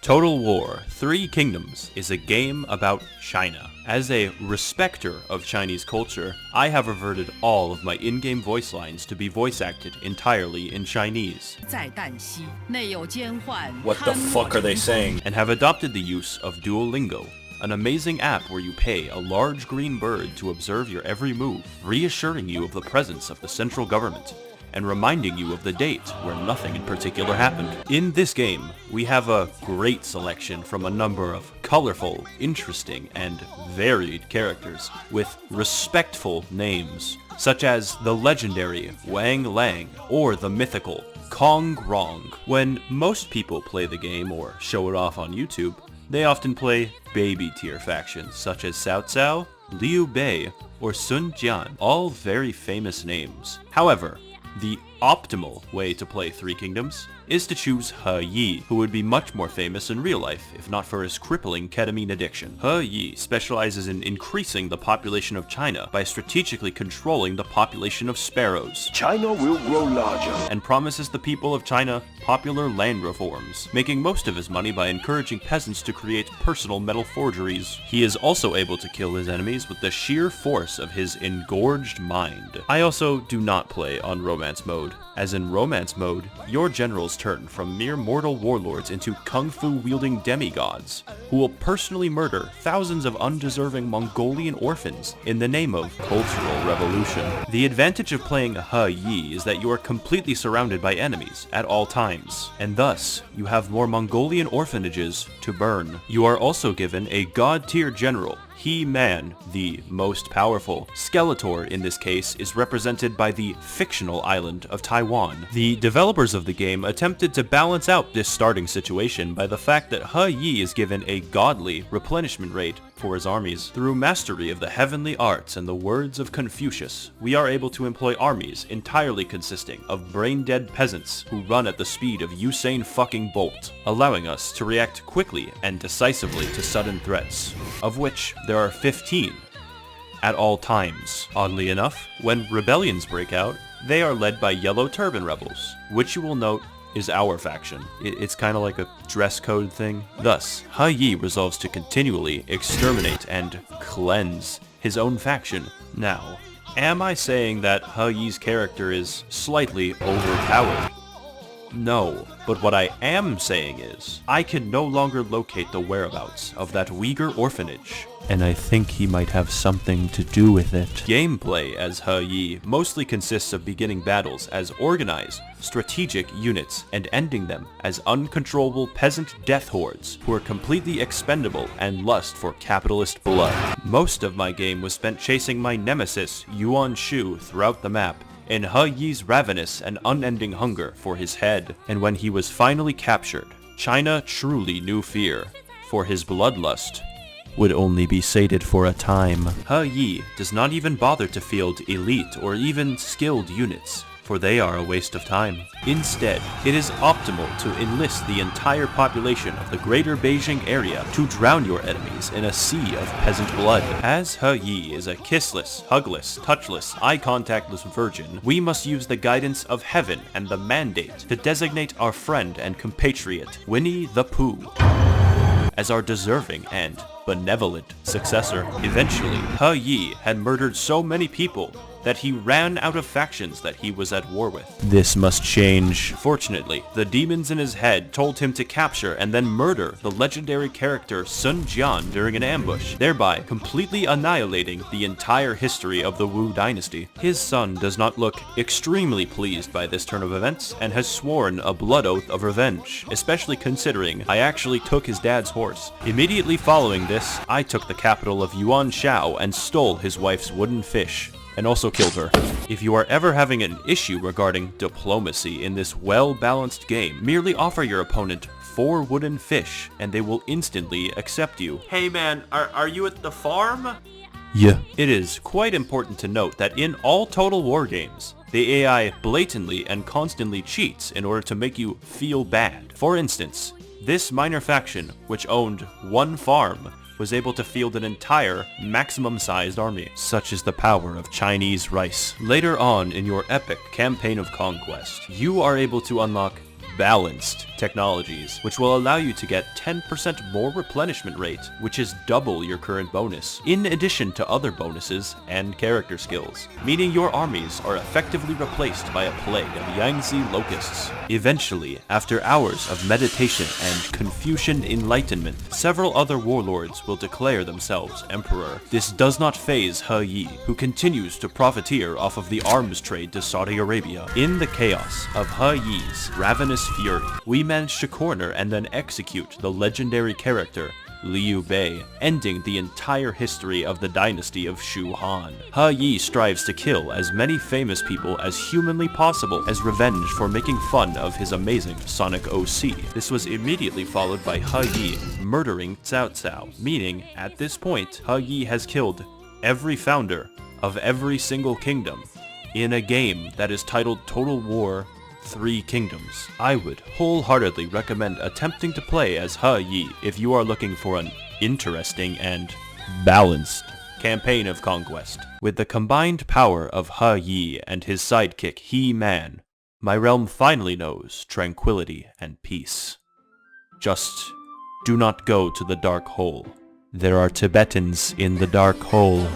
Total War 3 Kingdoms is a game about China. As a respecter of Chinese culture, I have reverted all of my in-game voice lines to be voice acted entirely in Chinese. What the fuck are they saying? And have adopted the use of Duolingo, an amazing app where you pay a large green bird to observe your every move, reassuring you of the presence of the central government, and reminding you of the date where nothing in particular happened. In this game, we have a great selection from a number of colorful, interesting, and varied characters with respectful names, such as the legendary Wang Lang or the mythical Kong Rong. When most people play the game or show it off on YouTube, they often play baby tier factions such as Cao Cao, Liu Bei, or Sun Jian, all very famous names. However, the optimal way to play Three Kingdoms is to choose He Yi, who would be much more famous in real life if not for his crippling ketamine addiction. He Yi specializes in increasing the population of China by strategically controlling the population of sparrows. China will grow larger. And promises the people of China popular land reforms, making most of his money by encouraging peasants to create personal metal forgeries. He is also able to kill his enemies with the sheer force of his engorged mind. I also do not play on romance mode, as in romance mode, your generals turn from mere mortal warlords into kung fu wielding demigods, who will personally murder thousands of undeserving Mongolian orphans in the name of cultural revolution. The advantage of playing He Yi is that you are completely surrounded by enemies at all times, and thus you have more Mongolian orphanages to burn. You are also given a god-tier general, He-Man, the most powerful. Skeletor, in this case, is represented by the fictional island of Taiwan. The developers of the game attempted to balance out this starting situation by the fact that He Yi is given a godly replenishment rate for his armies. Through mastery of the heavenly arts and the words of Confucius, we are able to employ armies entirely consisting of brain-dead peasants who run at the speed of Usain fucking Bolt, allowing us to react quickly and decisively to sudden threats, of which there are 15 at all times. Oddly enough, when rebellions break out, they are led by Yellow Turban rebels, which you will note is our faction. It's kind of like a dress code thing. Thus, He Yi resolves to continually exterminate and cleanse his own faction. Now, am I saying that He Yi's character is slightly overpowered? No, but what I am saying is, I can no longer locate the whereabouts of that Uyghur orphanage, and I think he might have something to do with it. Gameplay as He Yi mostly consists of beginning battles as organized, strategic units and ending them as uncontrollable peasant death hordes who are completely expendable and lust for capitalist blood. Most of my game was spent chasing my nemesis Yuan Shu throughout the map, in He Yi's ravenous and unending hunger for his head. And when he was finally captured, China truly knew fear, for his bloodlust would only be sated for a time. He Yi does not even bother to field elite or even skilled units, for they are a waste of time. Instead, it is optimal to enlist the entire population of the greater Beijing area to drown your enemies in a sea of peasant blood. As He Yi is a kissless, hugless, touchless, eye-contactless virgin, we must use the guidance of heaven and the mandate to designate our friend and compatriot, Winnie the Pooh, as our deserving and benevolent successor. Eventually, He Yi had murdered so many people that he ran out of factions that he was at war with. This must change. Fortunately, the demons in his head told him to capture and then murder the legendary character Sun Jian during an ambush, thereby completely annihilating the entire history of the Wu dynasty. His son does not look extremely pleased by this turn of events and has sworn a blood oath of revenge, especially considering I actually took his dad's horse. Immediately following this, I took the capital of Yuan Xiao and stole his wife's wooden fish, and also killed her. If you are ever having an issue regarding diplomacy in this well-balanced game, merely offer your opponent 4 wooden fish, and they will instantly accept you. Hey man, are you at the farm? Yeah. It is quite important to note that in all Total War games, the AI blatantly and constantly cheats in order to make you feel bad. For instance, this minor faction, which owned 1 farm, was able to field an entire maximum-sized army. Such is the power of Chinese rice. Later on in your epic campaign of conquest, you are able to unlock balanced technologies, which will allow you to get 10% more replenishment rate, which is double your current bonus, in addition to other bonuses and character skills, meaning your armies are effectively replaced by a plague of Yangtze locusts. Eventually, after hours of meditation and Confucian enlightenment, several other warlords will declare themselves emperor. This does not faze He Yi, who continues to profiteer off of the arms trade to Saudi Arabia. In the chaos of He Yi's ravenous fury, we manage to corner and then execute the legendary character Liu Bei, ending the entire history of the dynasty of Shu Han. He Yi strives to kill as many famous people as humanly possible as revenge for making fun of his amazing Sonic OC. This was immediately followed by He Yi murdering Cao Cao, meaning at this point He Yi has killed every founder of every single kingdom in a game that is titled Total War 3 Kingdoms. I would wholeheartedly recommend attempting to play as He Yi if you are looking for an interesting and balanced campaign of conquest. With the combined power of He Yi and his sidekick He-Man, my realm finally knows tranquility and peace. Just do not go to the dark hole. There are Tibetans in the dark hole.